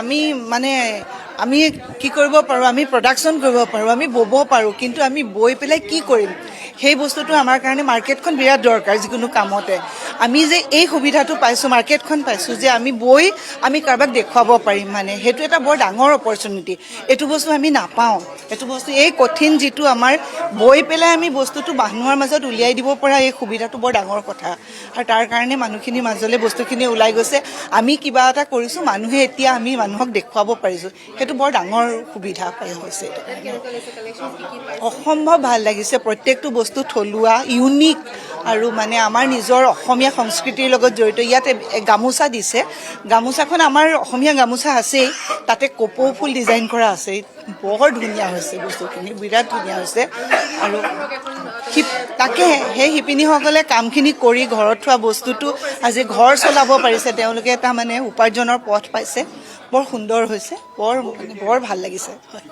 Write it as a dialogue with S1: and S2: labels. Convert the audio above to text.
S1: আমি মানে আমি কি কৰিব পাৰোঁ, আমি প্ৰডাকশ্যন কৰিব পাৰোঁ, আমি ব'ব পাৰোঁ, কিন্তু আমি বৈ পেলাই কি কৰিম, সেই বস্তুটো আমাৰ কাৰণে মাৰ্কেটখন বিৰাট দৰকাৰ যিকোনো কামতে। আমি যে এই সুবিধাটো পাইছোঁ, মাৰ্কেটখন পাইছোঁ, যে আমি বৈ আমি কাৰোবাক দেখুৱাব পাৰিম, মানে সেইটো এটা বৰ ডাঙৰ অপৰচুনিটি। এইটো বস্তু আমি নাপাওঁ। এইটো বস্তু এই কঠিন যিটো আমাৰ বৈ পেলাই আমি বস্তুটো মানুহৰ মাজত উলিয়াই দিব পৰা এই সুবিধাটো বৰ ডাঙৰ কথা। আৰু তাৰ কাৰণে মানুহখিনিৰ মাজলৈ বস্তুখিনি ওলাই গৈছে। আমি কিবা এটা কৰিছোঁ, মানুহে এতিয়া আমি মানুহক দেখুৱাব পাৰিছোঁ, সেইটো বৰ ডাঙৰ সুবিধা পাই হৈছে। অসম্ভৱ ভাল লাগিছে। প্ৰত্যেকটো বস্তু থলুৱা, ইউনিক, আৰু মানে আমাৰ নিজৰ অসমীয়া সংস্কৃতিৰ লগত জড়িত। ইয়াত গামোচা দিছে, গামোচাখন আমাৰ অসমীয়া গামোচা আছেই, তাতে কপৌ ফুল ডিজাইন কৰা আছে। বৰ ধুনীয়া হৈছে বস্তুখিনি, বিৰাট ধুনীয়া হৈছে। আৰু তাকে সেই শিপিনীসকলে কামখিনি কৰি ঘৰত থোৱা বস্তুটো আজি ঘৰ চলাব পাৰিছে, তেওঁলোকে এটা মানে উপাৰ্জনৰ পথ পাইছে। বৰ সুন্দৰ হৈছে, বৰ ভাল লাগিছে। হয়।